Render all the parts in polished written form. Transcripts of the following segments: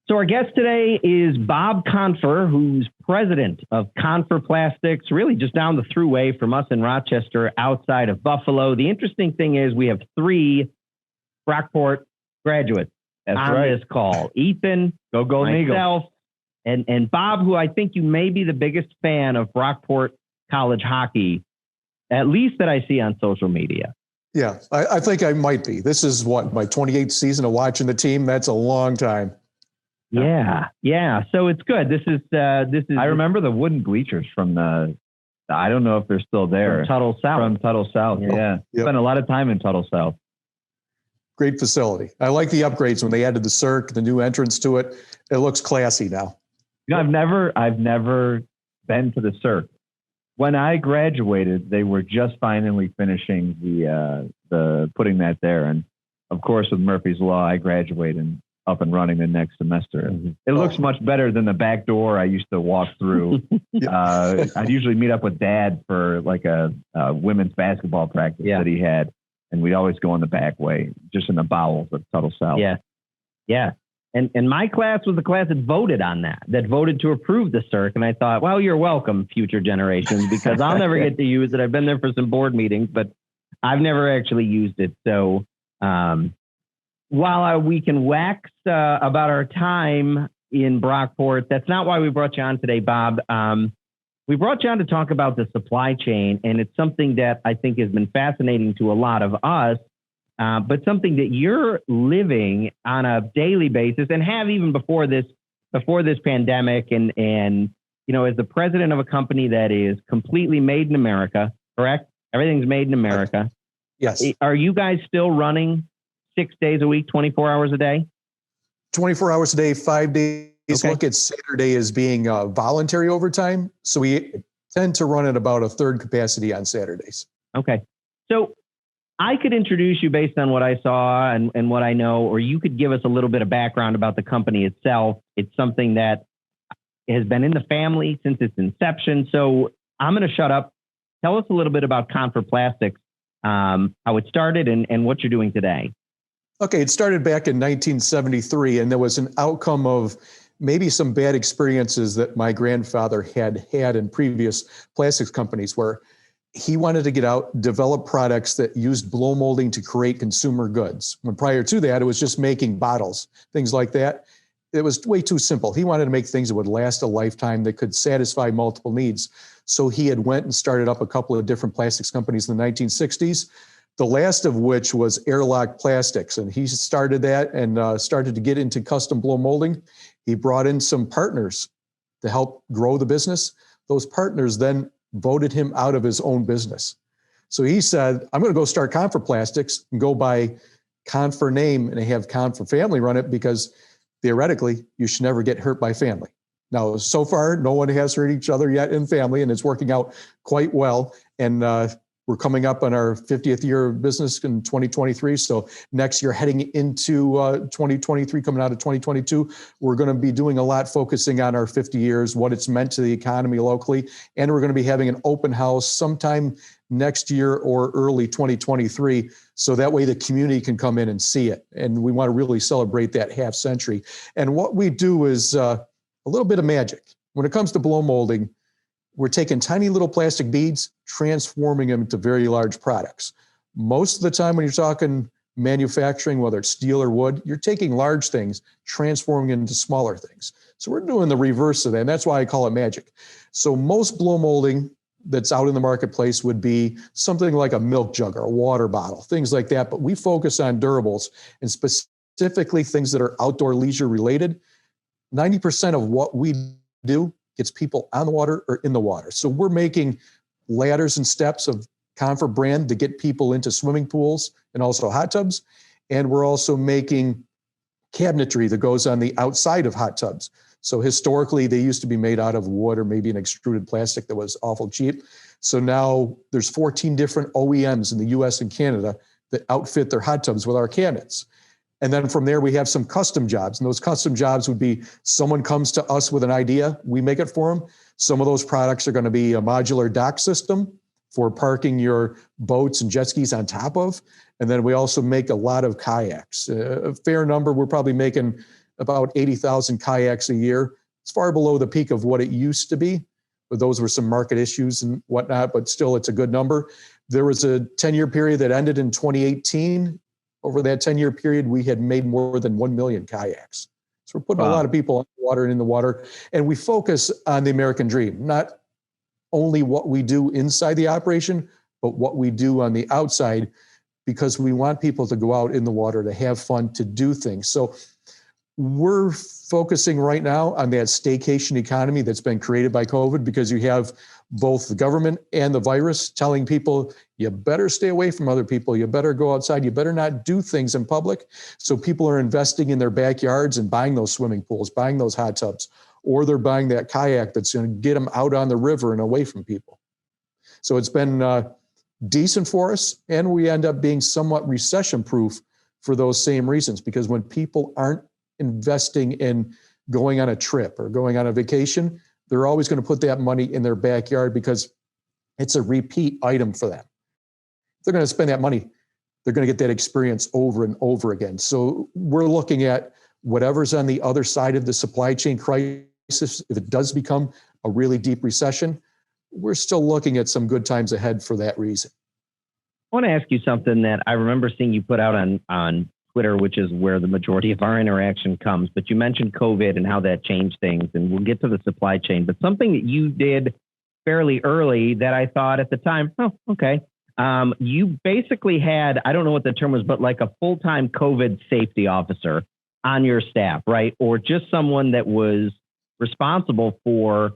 So our guest today is Bob Confer, who's president of Confer Plastics, really just down the thruway from us in Rochester, outside of Buffalo. The interesting thing is we have three Brockport graduates on this call. Ethan, go myself, and Bob, who I think you may be the biggest fan of Brockport college hockey, at least that I see on social media. Yeah, I think I might be. This is what, my 28th season of watching the team. That's a long time. Yeah. So it's good. This is. I remember the wooden bleachers from I don't know if they're still there. From Tuttle South. Yeah. Yep. Spent a lot of time in Tuttle South. Great facility. I like the upgrades when they added the circ, the new entrance to it. It looks classy now. You know, I've never been to the circ. When I graduated, they were just finally finishing the putting that there, and of course, with Murphy's Law, I graduated up and running the next semester. Mm-hmm. It looks much better than the back door I used to walk through. I'd usually meet up with Dad for like a women's basketball practice that he had, and we'd always go in the back way, just in the bowels of Tuttle South. Yeah. And my class was the class that voted on that voted to approve the circ. And I thought, well, you're welcome, future generations, because I'll never get to use it. I've been there for some board meetings, but I've never actually used it. So while we can wax about our time in Brockport, that's not why we brought you on today, Bob. We brought you on to talk about the supply chain, and it's something that I think has been fascinating to a lot of us. But something that you're living on a daily basis and have even before this pandemic and you know, as the president of a company that is completely made in America, correct? Everything's made in America. Yes. Are you guys still running 6 days a week, 24 hours a day? 24 hours a day, 5 days. Okay. Look at Saturday as being voluntary overtime. So we tend to run at about a third capacity on Saturdays. Okay. So I could introduce you based on what I saw and what I know, or you could give us a little bit of background about the company itself. It's something that has been in the family since its inception. So I'm going to shut up. Tell us a little bit about Confer Plastics, how it started and what you're doing today. Okay, it started back in 1973, and there was an outcome of maybe some bad experiences that my grandfather had in previous plastics companies where he wanted to get out, develop products that used blow molding to create consumer goods. When prior to that, it was just making bottles, things like that. It was way too simple. He wanted to make things that would last a lifetime, that could satisfy multiple needs. So he had went and started up a couple of different plastics companies in the 1960s, the last of which was Airlock Plastics. And he started that and started to get into custom blow molding. He brought in some partners to help grow the business. Those partners then voted him out of his own business. So he said, I'm going to go start Confer Plastics and go by Confer name and have Confer family run it, because theoretically you should never get hurt by family. Now, so far, no one has hurt each other yet in family, and it's working out quite well. And we're coming up on our 50th year of business in 2023. So next year, heading into 2023, coming out of 2022, we're going to be doing a lot focusing on our 50 years, what it's meant to the economy locally. And we're going to be having an open house sometime next year or early 2023. So that way the community can come in and see it. And we want to really celebrate that half century. And what we do is a little bit of magic. When it comes to blow molding, we're taking tiny little plastic beads, transforming them into very large products. Most of the time when you're talking manufacturing, whether it's steel or wood, you're taking large things, transforming into smaller things. So we're doing the reverse of that, and that's why I call it magic. So most blow molding that's out in the marketplace would be something like a milk jug or a water bottle, things like that. But we focus on durables and specifically things that are outdoor leisure related. 90% of what we do gets people on the water or in the water. So we're making ladders and steps of Confer brand to get people into swimming pools and also hot tubs. And we're also making cabinetry that goes on the outside of hot tubs. So historically, they used to be made out of wood or maybe an extruded plastic that was awful cheap. So now there's 14 different OEMs in the US and Canada that outfit their hot tubs with our cabinets. And then from there, we have some custom jobs. And those custom jobs would be someone comes to us with an idea, we make it for them. Some of those products are going to be a modular dock system for parking your boats and jet skis on top of. And then we also make a lot of kayaks. A fair number, we're probably making about 80,000 kayaks a year. It's far below the peak of what it used to be, but those were some market issues and whatnot, but still it's a good number. There was a 10-year period that ended in 2018. Over that 10-year period, we had made more than 1 million kayaks. So we're putting a lot of people on the water and in the water, and we focus on the American dream, not only what we do inside the operation, but what we do on the outside, because we want people to go out in the water, to have fun, to do things. So we're focusing right now on that staycation economy that's been created by COVID, because you have both the government and the virus telling people, you better stay away from other people. You better go outside. You better not do things in public. So people are investing in their backyards and buying those swimming pools, buying those hot tubs, or they're buying that kayak that's going to get them out on the river and away from people. So it's been decent for us, and we end up being somewhat recession proof for those same reasons, because when people aren't investing in going on a trip or going on a vacation, they're always going to put that money in their backyard because it's a repeat item for them. If they're going to spend that money, they're going to get that experience over and over again. So we're looking at whatever's on the other side of the supply chain crisis. If it does become a really deep recession, we're still looking at some good times ahead for that reason. I want to ask you something that I remember seeing you put out on Twitter, which is where the majority of our interaction comes. But you mentioned COVID and how that changed things, and we'll get to the supply chain. But something that you did fairly early that I thought at the time, oh, okay. You basically had, I don't know what the term was, but like a full-time COVID safety officer on your staff, right? Or just someone that was responsible for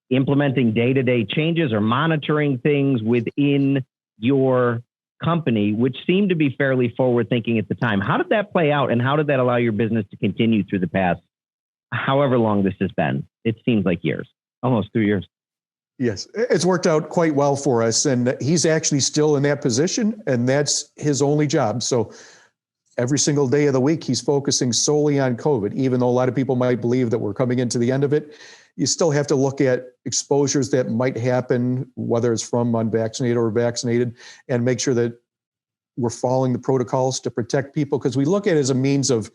implementing day-to-day changes or monitoring things within your company, which seemed to be fairly forward thinking at the time. How did that play out, and how did that allow your business to continue through the past, however long this has been? It seems like years, almost 2 years. Yes, it's worked out quite well for us, and he's actually still in that position, and that's his only job. So every single day of the week, he's focusing solely on COVID. Even though a lot of people might believe that we're coming into the end of it, you still have to look at exposures that might happen, whether it's from unvaccinated or vaccinated, and make sure that we're following the protocols to protect people, because we look at it as a means of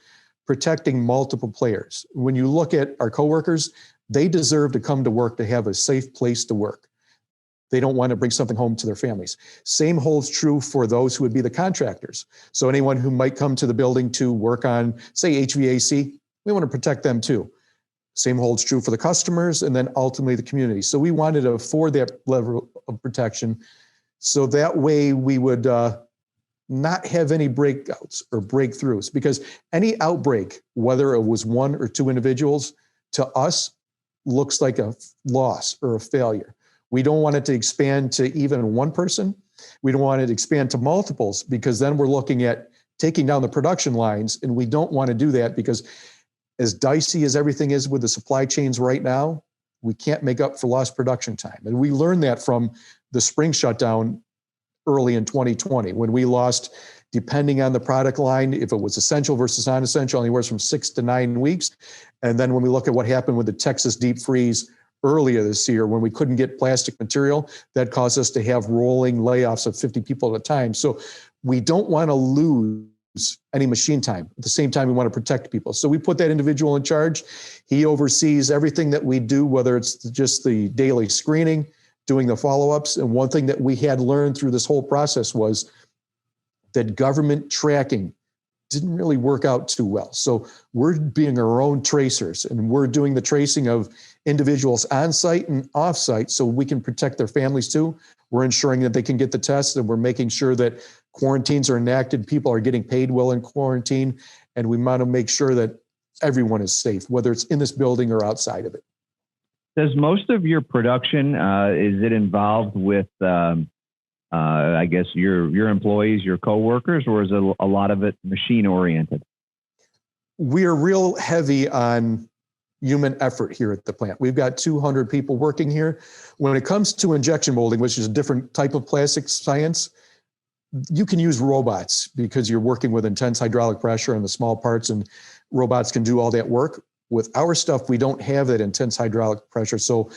protecting multiple players. When you look at our coworkers, they deserve to come to work, to have a safe place to work. They don't want to bring something home to their families. Same holds true for those who would be the contractors. So anyone who might come to the building to work on, say, HVAC, we want to protect them too. Same holds true for the customers, and then ultimately the community. So we wanted to afford that level of protection, so that way we would not have any breakouts or breakthroughs, because any outbreak, whether it was one or two individuals, to us looks like a loss or a failure. We don't want it to expand to even one person. We don't want it to expand to multiples, because then we're looking at taking down the production lines, and we don't want to do that, because as dicey as everything is with the supply chains right now, we can't make up for lost production time. And we learned that from the spring shutdown early in 2020, when we lost, depending on the product line, if it was essential versus non-essential, anywhere from 6 to 9 weeks. And then when we look at what happened with the Texas deep freeze earlier this year, when we couldn't get plastic material, that caused us to have rolling layoffs of 50 people at a time. So we don't want to lose any machine time. At the same time, we want to protect people. So we put that individual in charge. He oversees everything that we do, whether it's just the daily screening, doing the follow-ups. And one thing that we had learned through this whole process was that government tracking didn't really work out too well. So we're being our own tracers, and we're doing the tracing of individuals on site and off site, so we can protect their families too. We're ensuring that they can get the tests, and we're making sure that quarantines are enacted. People are getting paid well in quarantine, and we want to make sure that everyone is safe, whether it's in this building or outside of it. Does most of your production, is it involved with, I guess, your employees, your coworkers, or is it a lot of it machine oriented? We are real heavy on human effort here at the plant. We've got 200 people working here. When it comes to injection molding, which is a different type of plastic science, you can use robots because you're working with intense hydraulic pressure and the small parts, and robots can do all that work. With our stuff, we don't have that intense hydraulic pressure. So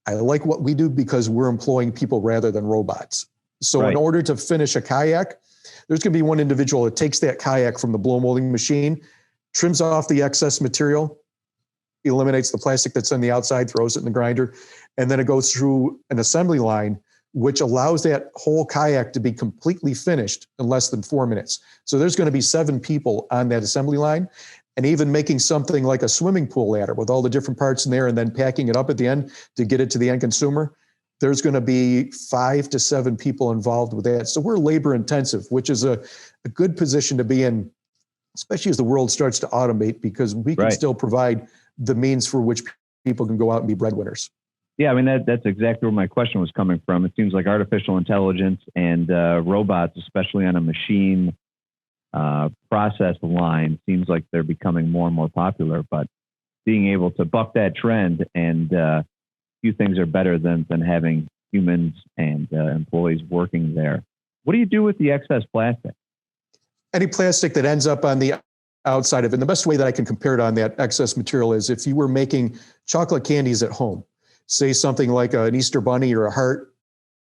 I like what we do because we're employing people rather than robots. So right. In order to finish a kayak, there's going to be one individual that takes that kayak from the blow molding machine, trims off the excess material, eliminates the plastic that's on the outside, throws it in the grinder, and then it goes through an assembly line, which allows that whole kayak to be completely finished in less than 4 minutes. So there's going to be 7 people on that assembly line, and even making something like a swimming pool ladder with all the different parts in there and then packing it up at the end to get it to the end consumer. There's going to be 5 to 7 people involved with that. So we're labor intensive, which is a good position to be in, especially as the world starts to automate, because we can still provide the means for which people can go out and be breadwinners. Yeah, I mean, that's exactly where my question was coming from. It seems like artificial intelligence and robots, especially on a machine process line, seems like they're becoming more and more popular. But being able to buck that trend, and few things are better than having humans and employees working there. What do you do with the excess plastic? Any plastic that ends up on the outside of it. And the best way that I can compare it on that excess material is if you were making chocolate candies at home, say something like an Easter bunny or a heart,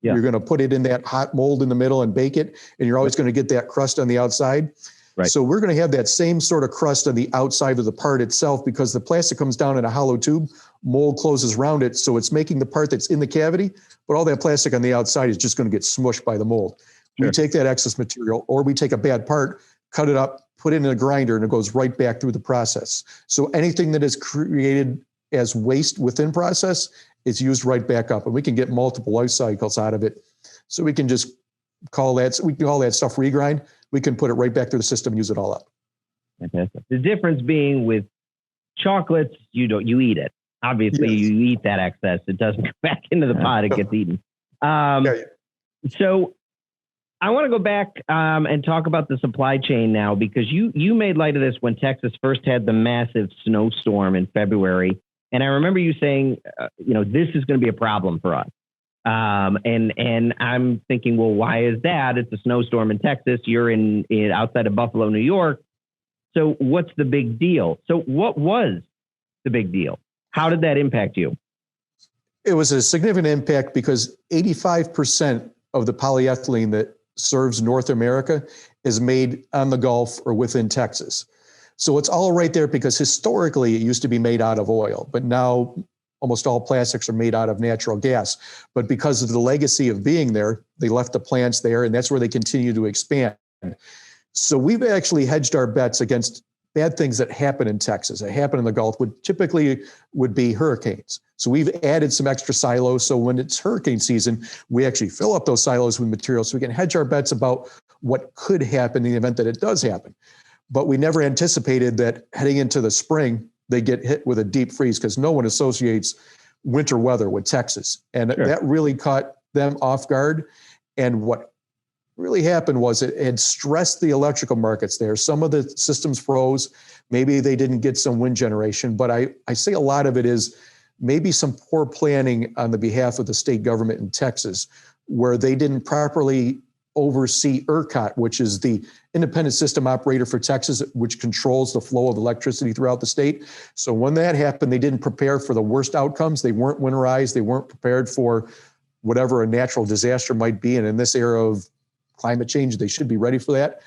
you're going to put it in that hot mold in the middle and bake it, and you're always going to get that crust on the outside. Right. So we're going to have that same sort of crust on the outside of the part itself, because the plastic comes down in a hollow tube, mold closes around it. So it's making the part that's in the cavity, but all that plastic on the outside is just going to get smushed by the mold. Sure. We take that excess material, or we take a bad part, cut it up, put it in a grinder, and it goes right back through the process. So anything that is created as waste within process is used right back up, and we can get multiple life cycles out of it. So we can just call that stuff regrind. We can put it right back through the system and use it all up. Fantastic. The difference being with chocolates, you eat it. Obviously, you eat that excess. It doesn't go back into the pot. It gets eaten. So I want to go back and talk about the supply chain now, because you made light of this when Texas first had the massive snowstorm in February. And I remember you saying, this is going to be a problem for us. And I'm thinking, well, why is that? It's a snowstorm in Texas. You're in outside of Buffalo, New York. So what's the big deal? So what was the big deal? How did that impact you? It was a significant impact because 85% of the polyethylene that serves North America is made on the Gulf or within Texas. So it's all right there, because historically it used to be made out of oil, but now almost all plastics are made out of natural gas. But because of the legacy of being there, they left the plants there, and that's where they continue to expand. So we've actually hedged our bets against bad things that happen in Texas, that happen in the Gulf, would be hurricanes. So we've added some extra silos. So when it's hurricane season, we actually fill up those silos with material so we can hedge our bets about what could happen in the event that it does happen. But we never anticipated that heading into the spring, they get hit with a deep freeze, because no one associates winter weather with Texas. And that really caught them off guard. And what really happened was it had stressed the electrical markets there. Some of the systems froze. Maybe they didn't get some wind generation. But I say a lot of it is maybe some poor planning on the behalf of the state government in Texas, where they didn't properly oversee ERCOT, which is the independent system operator for Texas, which controls the flow of electricity throughout the state. So when that happened, they didn't prepare for the worst outcomes. They weren't winterized. They weren't prepared for whatever a natural disaster might be. And in this era of climate change, they should be ready for that.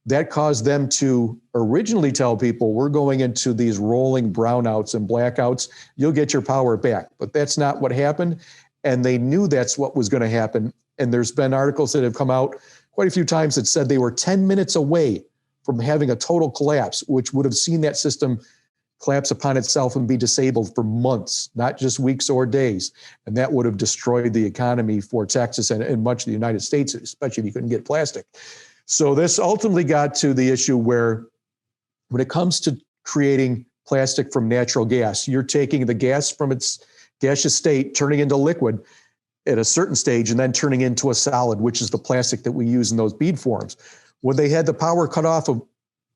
That caused them to originally tell people, we're going into these rolling brownouts and blackouts. You'll get your power back. But that's not what happened. And they knew that's what was going to happen. And there's been articles that have come out quite a few times that said they were 10 minutes away from having a total collapse, which would have seen that system collapse upon itself and be disabled for months, not just weeks or days. And that would have destroyed the economy for Texas and much of the United States, especially if you couldn't get plastic. So this ultimately got to the issue where when it comes to creating plastic from natural gas, you're taking the gas from its gaseous state, turning into liquid at a certain stage, and then turning into a solid, which is the plastic that we use in those bead forms. When they had the power cut off,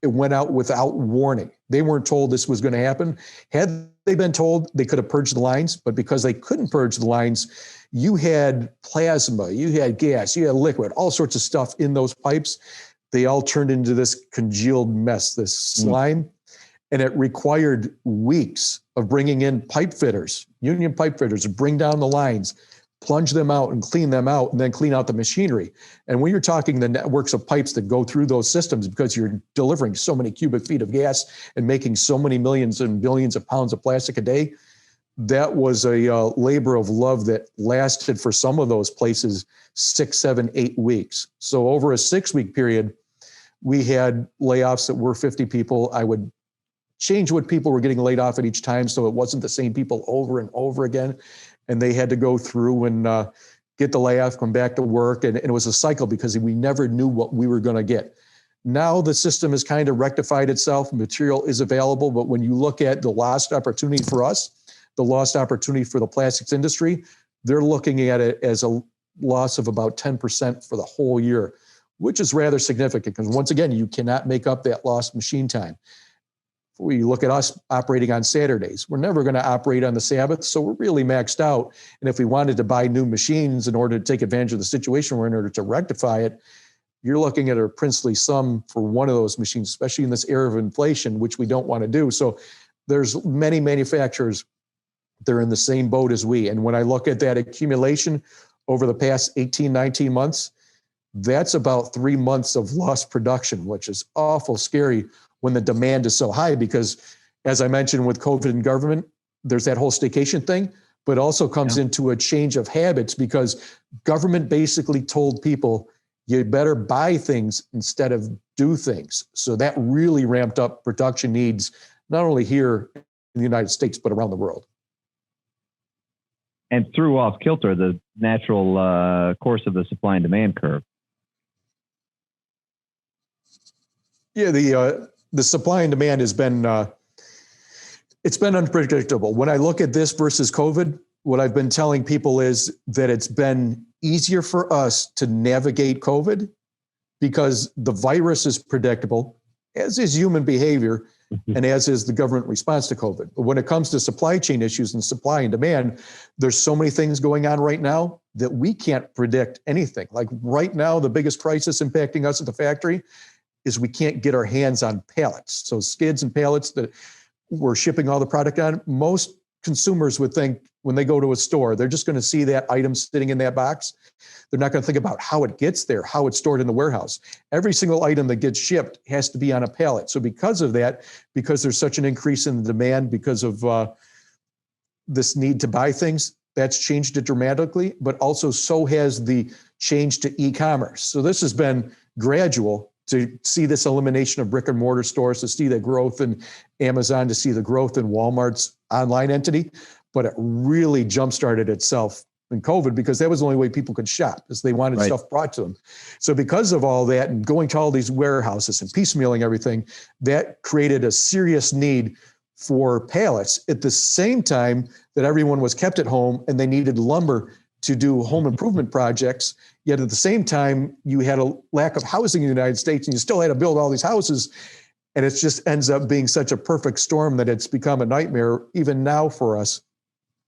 it went out without warning. They weren't told this was going to happen. Had they been told, they could have purged the lines, but because they couldn't purge the lines, you had plasma, you had gas, you had liquid, all sorts of stuff in those pipes. They all turned into this congealed mess, this slime, and it required weeks of bringing in pipe fitters, union pipe fitters, to bring down the lines, plunge them out and clean them out, and then clean out the machinery. And when you're talking the networks of pipes that go through those systems, because you're delivering so many cubic feet of gas and making so many millions and billions of pounds of plastic a day, that was a labor of love that lasted for some of those places 6, 7, 8 weeks. So over a 6-week period, we had layoffs that were 50 people. I would change what people were getting laid off at each time, so it wasn't the same people over and over again. And they had to go through and get the layoff, come back to work. And it was a cycle because we never knew what we were going to get. Now the system has kind of rectified itself. Material is available. But when you look at the lost opportunity for us, the lost opportunity for the plastics industry, they're looking at it as a loss of about 10% for the whole year, which is rather significant because once again, you cannot make up that lost machine time. We look at us operating on Saturdays. We're never going to operate on the Sabbath, so we're really maxed out. And if we wanted to buy new machines in order to take advantage of the situation we're in order to rectify it, you're looking at a princely sum for one of those machines, especially in this era of inflation, which we don't want to do. So there's many manufacturers that are in the same boat as we. And when I look at that accumulation over the past 18, 19 months, that's about 3 months of lost production, which is awful scary when the demand is so high, because as I mentioned with COVID and government, there's that whole staycation thing, but also comes into a change of habits because government basically told people you better buy things instead of do things. So that really ramped up production needs, not only here in the United States, but around the world. And threw off kilter the natural course of the supply and demand curve. Yeah, the supply and demand has been, it's been unpredictable. When I look at this versus COVID, what I've been telling people is that it's been easier for us to navigate COVID because the virus is predictable, as is human behavior, and as is the government response to COVID. But when it comes to supply chain issues and supply and demand, there's so many things going on right now that we can't predict anything. Like right now, the biggest crisis impacting us at the factory is we can't get our hands on pallets. So skids and pallets that we're shipping all the product on, most consumers would think when they go to a store, they're just going to see that item sitting in that box. They're not going to think about how it gets there, how it's stored in the warehouse. Every single item that gets shipped has to be on a pallet. So because of that, because there's such an increase in the demand because of this need to buy things, that's changed it dramatically, but also so has the change to e-commerce. So this has been gradual to see this elimination of brick and mortar stores, to see the growth in Amazon, to see the growth in Walmart's online entity. But it really jump-started itself in COVID because that was the only way people could shop, is they wanted stuff brought to them. So because of all that and going to all these warehouses and piecemealing everything, that created a serious need for pallets at the same time that everyone was kept at home and they needed lumber to do home improvement projects. Yet at the same time, you had a lack of housing in the United States and you still had to build all these houses. And it just ends up being such a perfect storm that it's become a nightmare even now for us.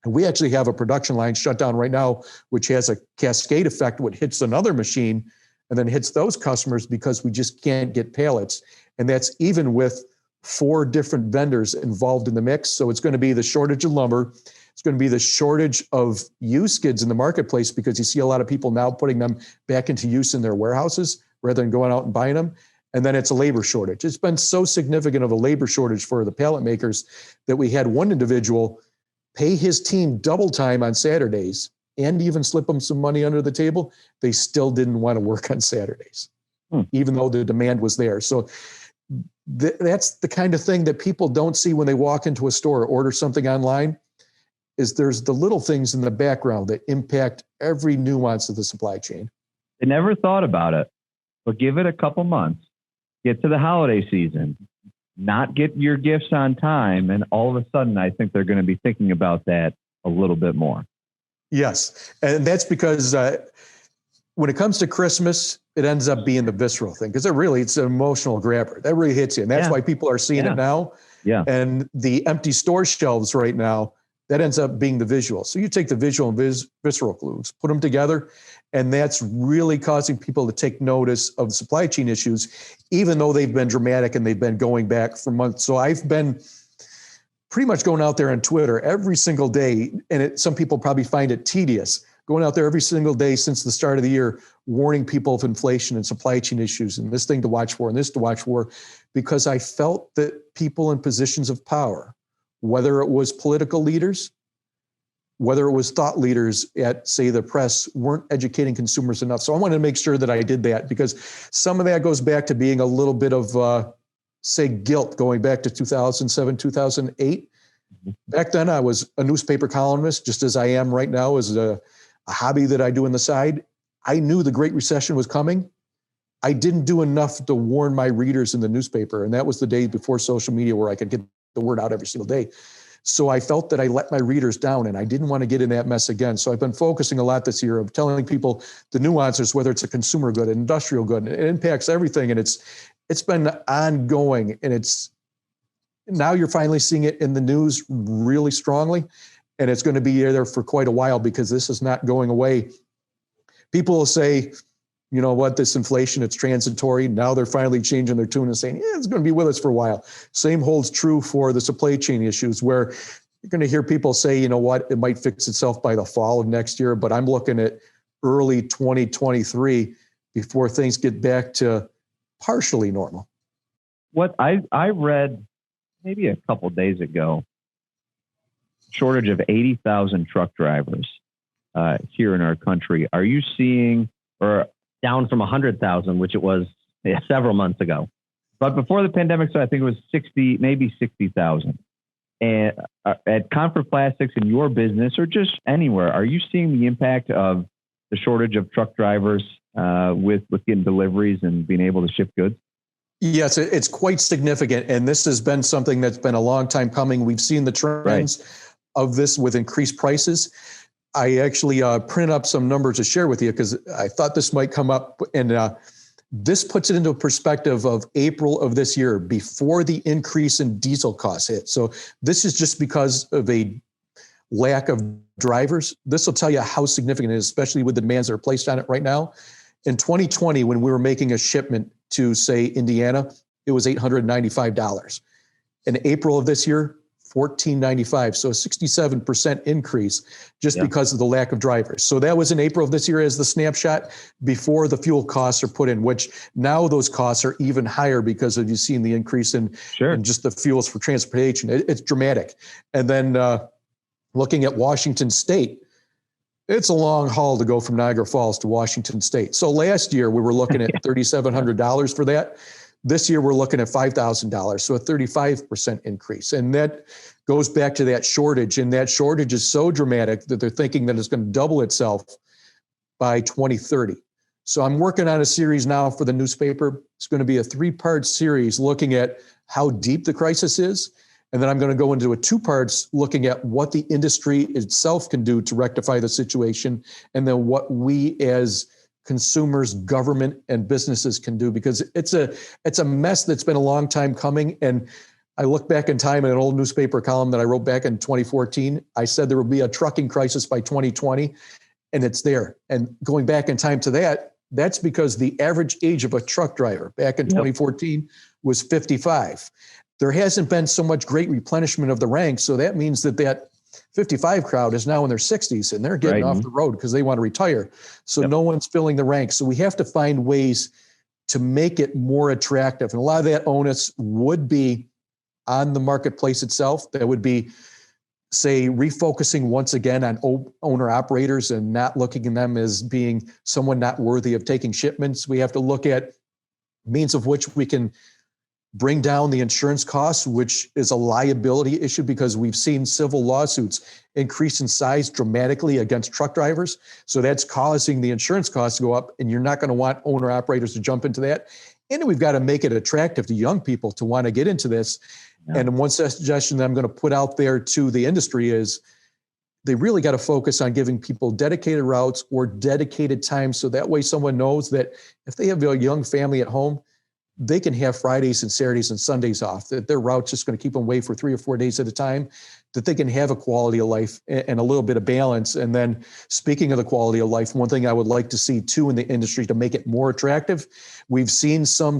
And we actually have a production line shut down right now, which has a cascade effect, which hits another machine and then hits those customers because we just can't get pallets. And that's even with 4 different vendors involved in the mix. So it's going to be the shortage of lumber. It's going to be the shortage of used skids in the marketplace because you see a lot of people now putting them back into use in their warehouses rather than going out and buying them. And then it's a labor shortage. It's been so significant of a labor shortage for the pallet makers that we had one individual pay his team double time on Saturdays and even slip them some money under the table. They still didn't want to work on Saturdays, even though the demand was there. So that's the kind of thing that people don't see when they walk into a store or order something online, is there's the little things in the background that impact every nuance of the supply chain. They never thought about it, but give it a couple months, get to the holiday season, not get your gifts on time, and all of a sudden, I think they're going to be thinking about that a little bit more. Yes, and that's because when it comes to Christmas, it ends up being the visceral thing because it's an emotional grabber. That really hits you, and that's why people are seeing it now. Yeah, and the empty store shelves right now, that ends up being the visual. So you take the visual and visceral clues, put them together, and that's really causing people to take notice of supply chain issues, even though they've been dramatic and they've been going back for months. So I've been pretty much going out there on Twitter every single day, and some people probably find it tedious, going out there every single day since the start of the year, warning people of inflation and supply chain issues and this thing to watch for and this to watch for, because I felt that people in positions of power, whether it was political leaders, whether it was thought leaders at, say, the press, weren't educating consumers enough. So I wanted to make sure that I did that, because some of that goes back to being a little bit of, say, guilt going back to 2007, 2008. Back then, I was a newspaper columnist, just as I am right now, as a hobby that I do on the side. I knew the Great Recession was coming. I didn't do enough to warn my readers in the newspaper. And that was the day before social media where I could get the word out every single day. So I felt that I let my readers down, and I didn't want to get in that mess again. So I've been focusing a lot this year of telling people the nuances, whether it's a consumer good, an industrial good, and it impacts everything. And it's been ongoing, and now you're finally seeing it in the news really strongly, and it's going to be there for quite a while, because this is not going away. People will say, you know what, this inflation, it's transitory. Now they're finally changing their tune and saying, yeah, it's going to be with us for a while. Same holds true for the supply chain issues, where you're going to hear people say, you know what, it might fix itself by the fall of next year, but I'm looking at early 2023 before things get back to partially normal. What I read maybe a couple of days ago, shortage of 80,000 truck drivers here in our country. Are you seeing, or Down from 100,000, which it was several months ago. but before the pandemic, so I think it was 60, maybe 60,000. And at Confer Plastics in your business, or just anywhere, are you seeing the impact of the shortage of truck drivers with getting deliveries and being able to ship goods? Yes, it's quite significant. And this has been something that's been a long time coming. We've seen the trends of this with increased prices. I actually printed up some numbers to share with you, because I thought this might come up. And this puts it into perspective of April of this year, before the increase in diesel costs hit. So this is just because of a lack of drivers. This will tell you how significant it is, especially with the demands that are placed on it right now. In 2020, when we were making a shipment to, say, Indiana, it was $895. In April of this year, $1,495. So a 67% increase just because of the lack of drivers. So that was in April of this year as the snapshot before the fuel costs are put in, which now those costs are even higher because of, you've seen the increase in just the fuels for transportation. It's dramatic. And then looking at Washington State, it's a long haul to go from Niagara Falls to Washington State. So last year we were looking at $3,700 for that. This year we're looking at $5,000, so a 35% increase. And that goes back to that shortage. And that shortage is so dramatic that they're thinking that it's going to double itself by 2030. So I'm working on a series now for the newspaper. It's going to be a 3-part series looking at how deep the crisis is. And then I'm going to go into a 2 parts looking at what the industry itself can do to rectify the situation, and then what we as consumers, government, and businesses can do, because it's a mess that's been a long time coming. And I look back in time in an old newspaper column that I wrote back in 2014. I said there would be a trucking crisis by 2020, and it's there. And going back in time to that, that's because the average age of a truck driver back in 2014 was 55. There hasn't been so much great replenishment of the ranks. So that means that 55 crowd is now in their 60s, and they're getting off the road because they want to retire. So no one's filling the ranks. So we have to find ways to make it more attractive. And a lot of that onus would be on the marketplace itself. That would be, say, refocusing once again on owner operators and not looking at them as being someone not worthy of taking shipments. We have to look at means of which we can bring down the insurance costs, which is a liability issue, because we've seen civil lawsuits increase in size dramatically against truck drivers. So that's causing the insurance costs to go up, and you're not going to want owner operators to jump into that. And we've got to make it attractive to young people to want to get into this. And one suggestion that I'm going to put out there to the industry is they really got to focus on giving people dedicated routes or dedicated times. So that way someone knows that if they have a young family at home, they can have Fridays and Saturdays and Sundays off, that their route's just going to keep them away for 3 or 4 days at a time, that they can have a quality of life and a little bit of balance. And then speaking of the quality of life, one thing I would like to see too in the industry to make it more attractive, we've seen some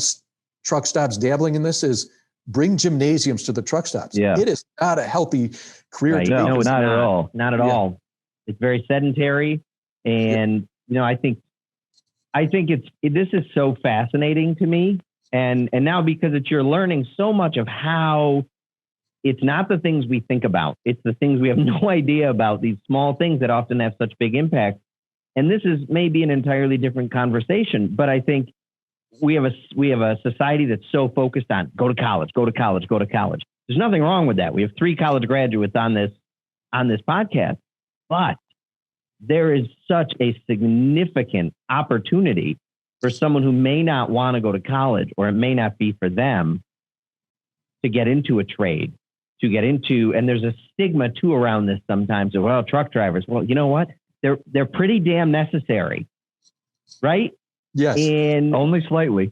truck stops dabbling in this, is bring gymnasiums to the truck stops. It is not a healthy career. No, not at all. Not at all. It's very sedentary. And, this is so fascinating to me. And now because you're learning so much of how it's not the things we think about. It's the things we have no idea about, these small things that often have such big impact. And this is maybe an entirely different conversation, but I think we have a society that's so focused on go to college, go to college, go to college. There's nothing wrong with that. We have 3 college graduates on this podcast, but there is such a significant opportunity for someone who may not want to go to college, or it may not be for them, to get into a trade, and there's a stigma too around this sometimes. Well, truck drivers, well, you know what? They're pretty damn necessary, right? Yes. And only slightly.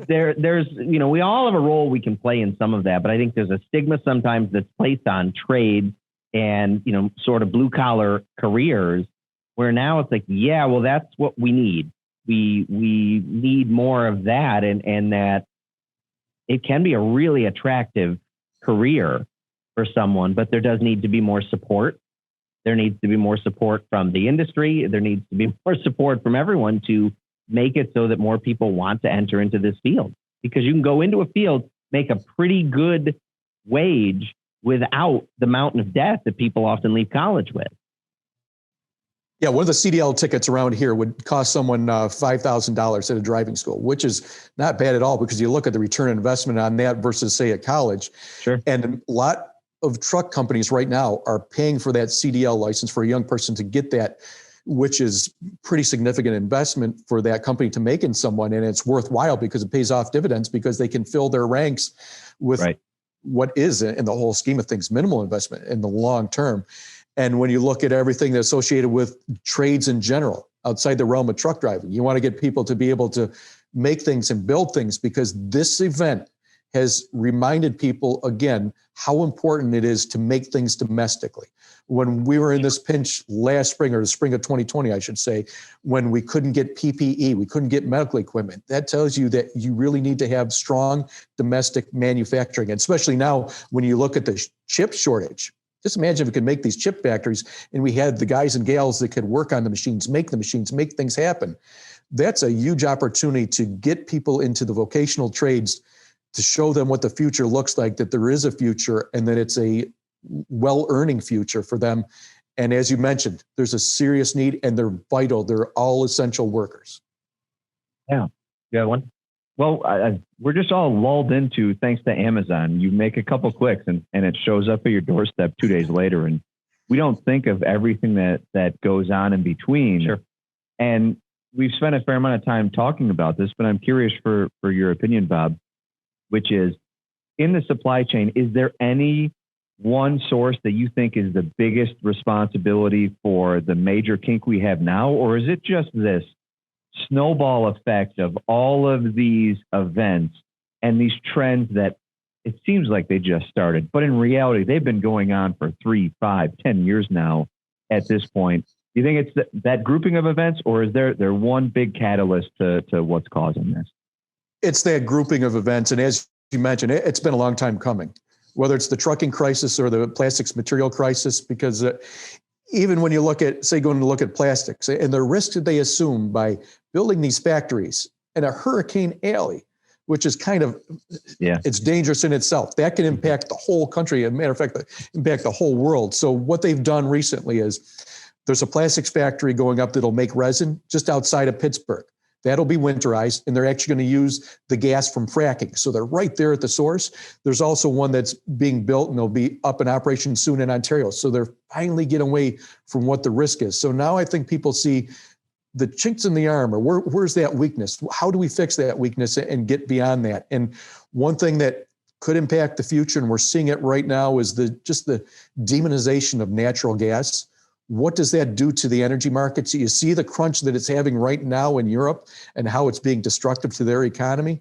there's, we all have a role we can play in some of that, but I think there's a stigma sometimes that's placed on trade and, sort of blue collar careers, where now it's like, yeah, well, that's what we need. We need more of that, and that it can be a really attractive career for someone, but there does need to be more support. There needs to be more support from the industry. There needs to be more support from everyone to make it so that more people want to enter into this field, because you can go into a field, make a pretty good wage without the mountain of debt that people often leave college with. Yeah, one of the CDL tickets around here would cost someone $5,000 at a driving school, which is not bad at all, because you look at the return on investment on that versus, say, at college. Sure. And a lot of truck companies right now are paying for that CDL license for a young person to get that, which is pretty significant investment for that company to make in someone. And it's worthwhile because it pays off dividends, because they can fill their ranks with what is, in the whole scheme of things, minimal investment in the long term. And when you look at everything that's associated with trades in general, outside the realm of truck driving, you want to get people to be able to make things and build things, because this event has reminded people again how important it is to make things domestically. When we were in this pinch last spring, or the spring of 2020, I should say, when we couldn't get PPE, we couldn't get medical equipment, that tells you that you really need to have strong domestic manufacturing. And especially now, when you look at the chip shortage, just imagine if we could make these chip factories and we had the guys and gals that could work on the machines, make things happen. That's a huge opportunity to get people into the vocational trades, to show them what the future looks like, that there is a future, and that it's a well-earning future for them. And as you mentioned, there's a serious need, and they're vital. They're all essential workers. Yeah. Yeah. Well, we're just all lulled into, thanks to Amazon, you make a couple clicks and it shows up at your doorstep 2 days later. And we don't think of everything that goes on in between. Sure. And we've spent a fair amount of time talking about this, but I'm curious for your opinion, Bob, which is, in the supply chain, is there any one source that you think is the biggest responsibility for the major kink we have now? Or is it just this snowball effect of all of these events and these trends that it seems like they just started, but in reality, they've been going on for 3, 5, 10 years now at this point? Do you think it's that grouping of events, or is there one big catalyst to what's causing this? It's that grouping of events. And as you mentioned, it's been a long time coming, whether it's the trucking crisis or the plastics material crisis, because even when you look at, say, going to look at plastics and the risks that they assume by building these factories in a hurricane alley, which is kind of, it's dangerous in itself. That can impact the whole country. As a matter of fact, impact the whole world. So what they've done recently is there's a plastics factory going up that'll make resin just outside of Pittsburgh. That'll be winterized, and they're actually going to use the gas from fracking. So they're right there at the source. There's also one that's being built, and they'll be up in operation soon in Ontario. So they're finally getting away from what the risk is. So now I think people see the chinks in the armor. Where's that weakness? How do we fix that weakness and get beyond that? And one thing that could impact the future, and we're seeing it right now, is just the demonization of natural gas. What does that do to the energy markets? You see the crunch that it's having right now in Europe and how it's being destructive to their economy.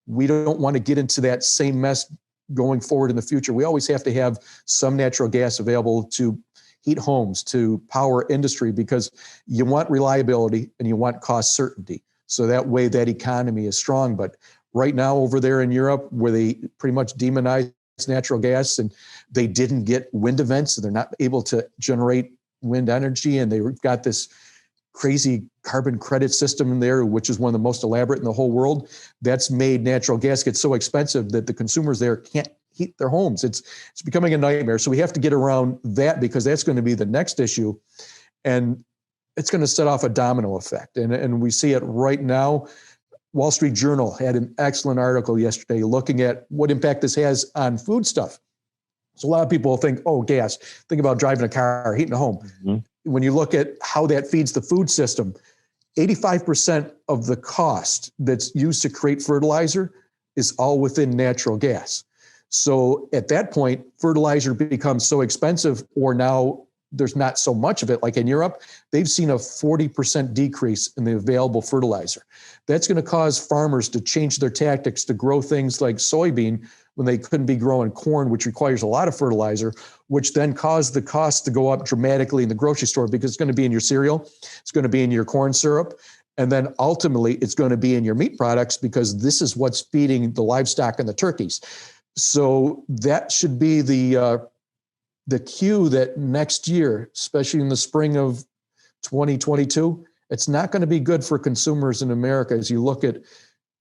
We don't want to get into that same mess going forward in the future. We always have to have some natural gas available to heat homes, to power industry, because you want reliability and you want cost certainty. So that way that economy is strong. But right now over there in Europe, where they pretty much demonize natural gas and they didn't get wind events, and they're not able to generate wind energy, and they've got this crazy carbon credit system in there, which is one of the most elaborate in the whole world. That's made natural gas get so expensive that the consumers there can't heat their homes. It's becoming a nightmare. So we have to get around that, because that's going to be the next issue. And it's going to set off a domino effect. And we see it right now. Wall Street Journal had an excellent article yesterday looking at what impact this has on food stuff. So a lot of people think, oh, gas, think about driving a car, heating a home. Mm-hmm. When you look at how that feeds the food system, 85% of the cost that's used to create fertilizer is all within natural gas. So at that point, fertilizer becomes so expensive, or now there's not so much of it. Like in Europe, they've seen a 40% decrease in the available fertilizer. That's going to cause farmers to change their tactics to grow things like soybean when they couldn't be growing corn, which requires a lot of fertilizer, which then caused the cost to go up dramatically in the grocery store, because it's going to be in your cereal, it's going to be in your corn syrup, and then ultimately it's going to be in your meat products, because this is what's feeding the livestock and the turkeys. So that should be the cue that next year, especially in the spring of 2022, it's not going to be good for consumers in America as you look at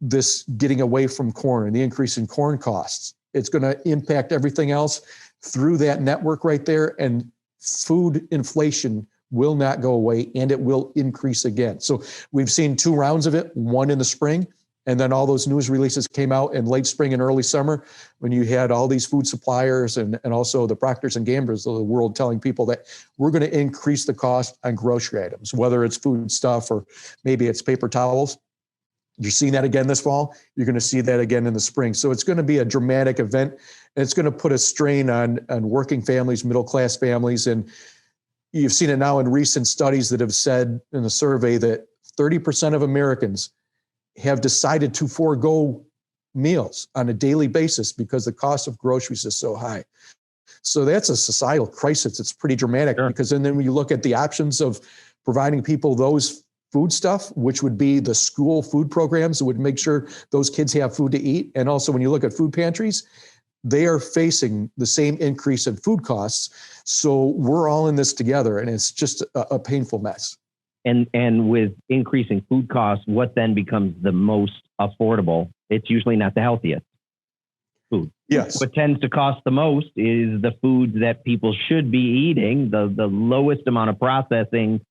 this getting away from corn and the increase in corn costs. It's going to impact everything else through that network right there, and food inflation will not go away, and it will increase again. So we've seen 2 rounds of it, one in the spring, and then all those news releases came out in late spring and early summer, when you had all these food suppliers and also the Procters and Gamblers of the world telling people that we're going to increase the cost on grocery items, whether it's food stuff or maybe it's paper towels. You're seeing that again this fall. You're going to see that again in the spring. So it's going to be a dramatic event, and it's going to put a strain on working families, middle-class families. And you've seen it now in recent studies that have said in a survey that 30% of Americans have decided to forego meals on a daily basis because the cost of groceries is so high. So that's a societal crisis. It's pretty dramatic. Sure. Because then when you look at the options of providing people those food stuff, which would be the school food programs that would make sure those kids have food to eat. And also when you look at food pantries, they are facing the same increase in food costs. So we're all in this together, and it's just a painful mess. And with increasing food costs, what then becomes the most affordable? It's usually not the healthiest food. Yes. What tends to cost the most is the foods that people should be eating, the lowest amount of processing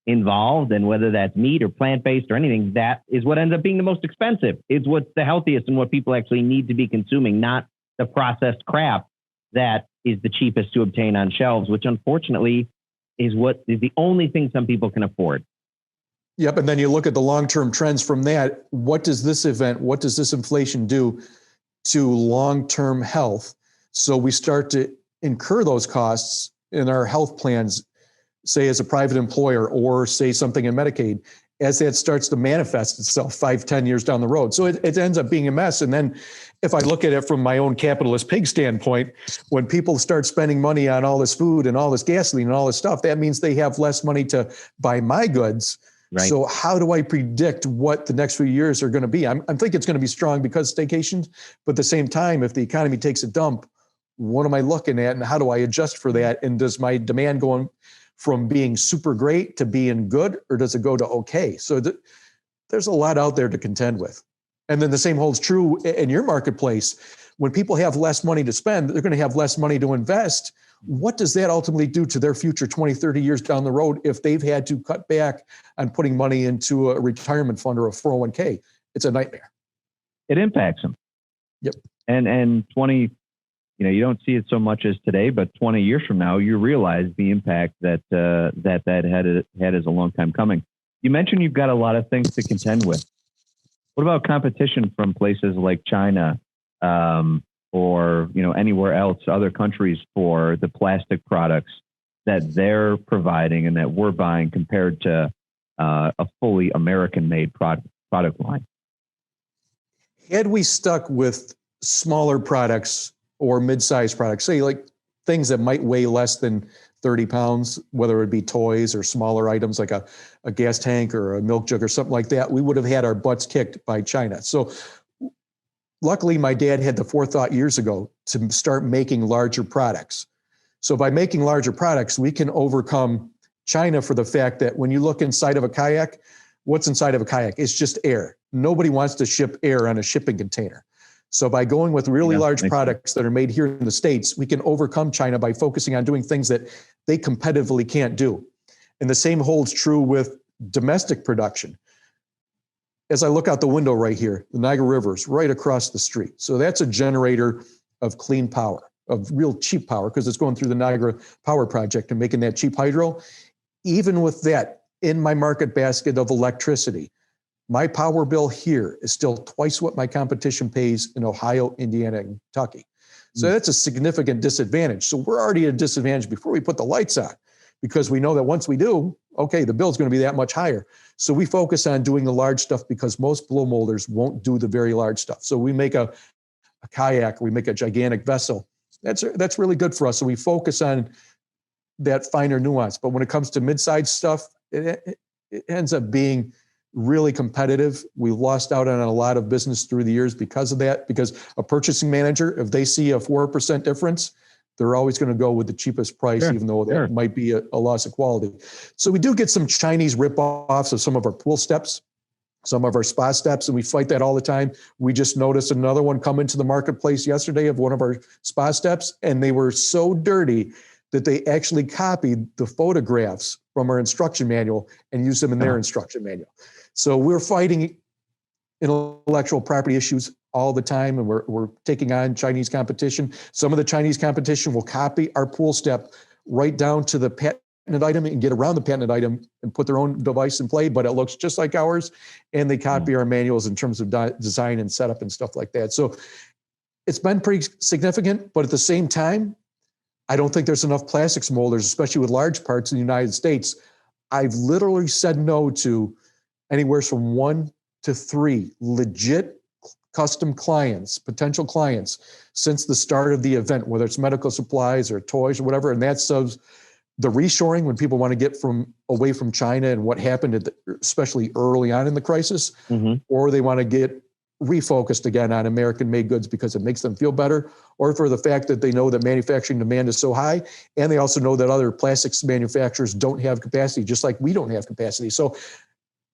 involved, and whether that's meat or plant-based or anything, that is what ends up being the most expensive. It's what's the healthiest and what people actually need to be consuming, not the processed crap that is the cheapest to obtain on shelves, which unfortunately is what is the only thing some people can afford. Yep. And then you look at the long-term trends from that. What does this inflation do to long-term health? So we start to incur those costs in our health plans, say as a private employer, or say something in Medicaid, as that starts to manifest itself 5-10 years down the road. So it ends up being a mess. And then if I look at it from my own capitalist pig standpoint, when people start spending money on all this food and all this gasoline and all this stuff, that means they have less money to buy my goods. Right. So how do I predict what the next few years are going to be? I'm thinking it's going to be strong because staycations, but at the same time, if the economy takes a dump, what am I looking at and how do I adjust for that? And does my demand go from being super great to being good, or does it go to okay? So there's a lot out there to contend with. And then the same holds true in your marketplace. When people have less money to spend, they're going to have less money to invest. What does that ultimately do to their future 20, 30 years down the road if they've had to cut back on putting money into a retirement fund or a 401k? It's a nightmare. It impacts them. Yep. And 20, you don't see it so much as today, but 20 years from now, you realize the impact that had as a long time coming. You mentioned you've got a lot of things to contend with. What about competition from places like China, or anywhere else, other countries, for the plastic products that they're providing and that we're buying compared to a fully American-made product line? Had we stuck with smaller products or mid-sized products, say like things that might weigh less than 30 pounds, whether it be toys or smaller items like a gas tank or a milk jug or something like that, we would have had our butts kicked by China. So luckily, my dad had the forethought years ago to start making larger products. So by making larger products, we can overcome China for the fact that when you look inside of a kayak, what's inside of a kayak? It's just air. Nobody wants to ship air on a shipping container. So by going with really large products that are made here in the States, we can overcome China by focusing on doing things that they competitively can't do. And the same holds true with domestic production. As I look out the window right here, the Niagara River is right across the street. So that's a generator of clean power, of real cheap power, because it's going through the Niagara Power Project and making that cheap hydro. Even with that, in my market basket of electricity, my power bill here is still twice what my competition pays in Ohio, Indiana, and Kentucky. So that's a significant disadvantage. So we're already at a disadvantage before we put the lights on, because we know that once we do, okay, the bill's going to be that much higher. So we focus on doing the large stuff because most blow molders won't do the very large stuff. So we make a kayak, we make a gigantic vessel. That's really good for us. So we focus on that finer nuance. But when it comes to mid-sized stuff, it ends up being really competitive. We've lost out on a lot of business through the years because of that, because a purchasing manager, if they see a 4% difference, they're always going to go with the cheapest price, even though that might be a loss of quality. So we do get some Chinese rip-offs of some of our pool steps, some of our spa steps, and we fight that all the time. We just noticed another one come into the marketplace yesterday of one of our spa steps, and they were so dirty that they actually copied the photographs from our instruction manual and used them in their instruction manual. So we're fighting intellectual property issues all the time, and we're taking on Chinese competition. Some of the Chinese competition will copy our pool step right down to the patented item and get around the patented item and put their own device in play, but it looks just like ours, and they copy our manuals in terms of design and setup and stuff like that. So it's been pretty significant, but at the same time, I don't think there's enough plastics molders, especially with large parts in the United States. I've literally said no to anywhere from 1 to 3 legit custom clients, potential clients, since the start of the event, whether it's medical supplies or toys or whatever. And that's the reshoring, when people want to get away from China and what happened, especially early on in the crisis, or they want to get refocused again on American-made goods because it makes them feel better, or for the fact that they know that manufacturing demand is so high, and they also know that other plastics manufacturers don't have capacity, just like we don't have capacity. So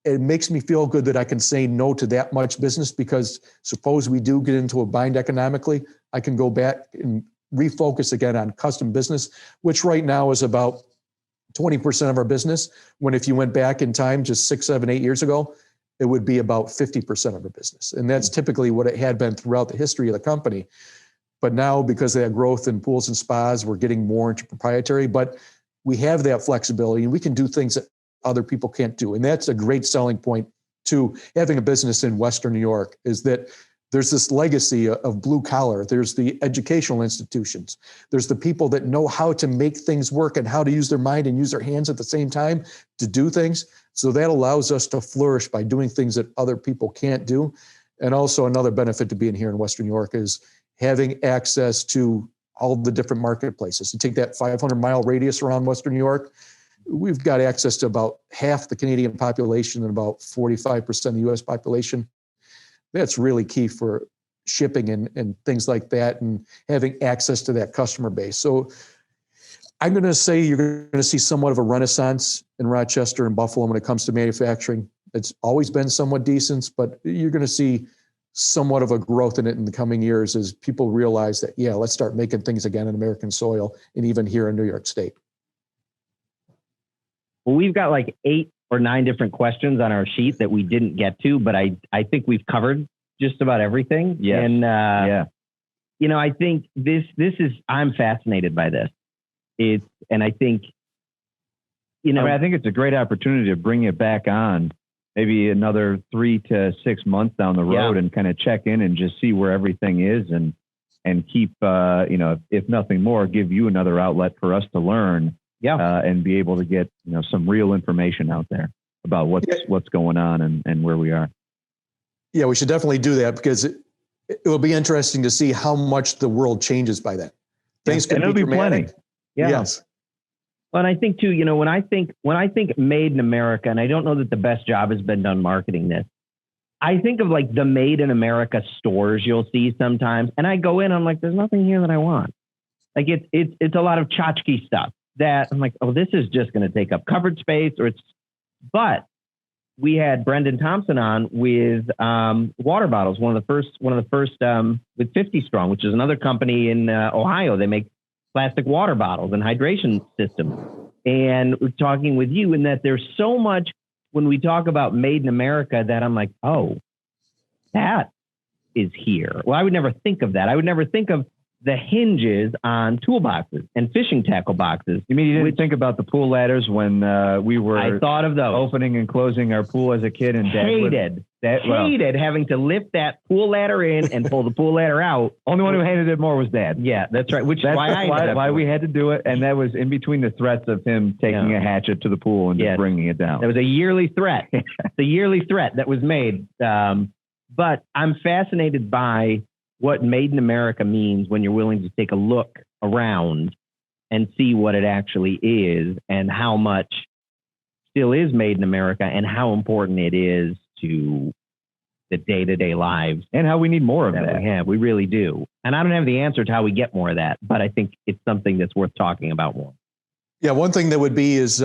it makes me feel good that I can say no to that much business, because suppose we do get into a bind economically, I can go back and refocus again on custom business, which right now is about 20% of our business, when if you went back in time just 6, 7, 8 years ago, it would be about 50% of our business. And that's typically what it had been throughout the history of the company. But now, because of that growth in pools and spas, we're getting more into proprietary, but we have that flexibility and we can do things that other people can't do. And that's a great selling point to having a business in Western New York, is that there's this legacy of blue collar. There's the educational institutions. There's the people that know how to make things work and how to use their mind and use their hands at the same time to do things. So that allows us to flourish by doing things that other people can't do. And also another benefit to being here in Western New York is having access to all the different marketplaces. To take that 500-mile radius around Western New York, we've got access to about half the Canadian population and about 45% of the US population. That's really key for shipping and things like that, and having access to that customer base. So I'm going to say you're going to see somewhat of a renaissance in Rochester and Buffalo when it comes to manufacturing. It's always been somewhat decent, but you're going to see somewhat of a growth in it in the coming years as people realize that, yeah, let's start making things again in American soil, and even here in New York State. Well, we've got like 8 or 9 different questions on our sheet that we didn't get to, but I think we've covered just about everything. Yes. And, you know, I think this is, I'm fascinated by this. And I think, you know, I think it's a great opportunity to bring it back on maybe another 3 to 6 months down the road and kind of check in and just see where everything is, and keep, you know, if nothing more, give you another outlet for us to learn. And be able to get, you know, some real information out there about what's going on and where we are. Yeah, we should definitely do that, because it will be interesting to see how much the world changes by then. Things could be dramatic. Plenty. Yes. Well, and I think too, you know, when I think made in America, and I don't know that the best job has been done marketing this, I think of like the made in America stores you'll see sometimes, and I go in, I'm like, there's nothing here that I want. Like it's a lot of tchotchke stuff. that I'm like, oh, this is just going to take up covered space, but we had Brendan Thompson on with water bottles, one of the first with 50 Strong, which is another company in Ohio. They make plastic water bottles and hydration systems. And we're talking with you in that there's so much when we talk about made in America that I'm like, oh, that is here. Well, I would never think of that. I would never think of the hinges on toolboxes and fishing tackle boxes. You mean you didn't think about the pool ladders when we were I thought of those. Opening and closing our pool as a kid and hated having to lift that pool ladder in and pull the pool ladder out. Only one who hated it more was Dad. Yeah, that's right. That's why we had to do it. And that was in between the threats of him taking a hatchet to the pool and just bringing it down. That was a yearly threat. The yearly threat that was made. But I'm fascinated by what made in America means when you're willing to take a look around and see what it actually is and how much still is made in America and how important it is to the day-to-day lives. And how we need more of that. We really do. And I don't have the answer to how we get more of that, but I think it's something that's worth talking about more. Yeah, one thing that would be is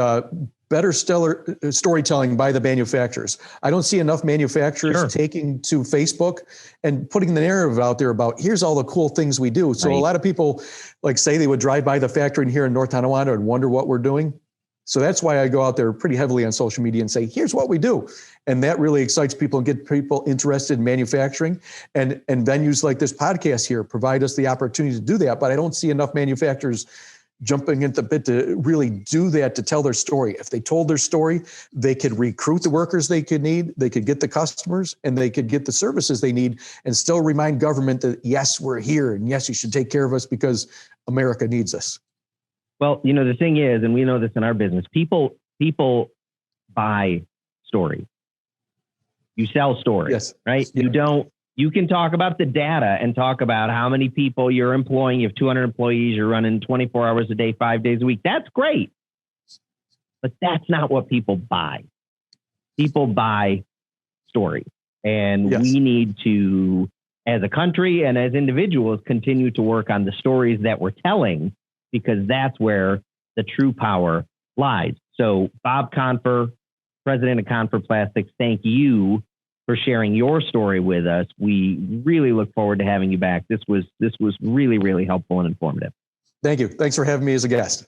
better storytelling by the manufacturers. I don't see enough manufacturers taking to Facebook and putting the narrative out there about here's all the cool things we do. So a lot of people like say they would drive by the factory here in North Tonawanda and wonder what we're doing. So that's why I go out there pretty heavily on social media and say, here's what we do. And that really excites people and get people interested in manufacturing. And venues like this podcast here provide us the opportunity to do that. But I don't see enough manufacturers jumping into the bit to really do that, to tell their story. If they told their story, they could recruit the workers they could need, they could get the customers, and they could get the services they need and still remind government that, yes, we're here. And yes, you should take care of us because America needs us. Well, the thing is, and we know this in our business, people buy stories. You sell stories, right? Yeah. You can talk about the data and talk about how many people you're employing. You have 200 employees, you're running 24 hours a day, 5 days a week. That's great. But that's not what people buy. People buy stories. And we need to, as a country and as individuals, continue to work on the stories that we're telling, because that's where the true power lies. So Bob Confer, president of Confer Plastics, thank you for sharing your story with us. We really look forward to having you back. This was really, really helpful and informative. Thank you. Thanks for having me as a guest.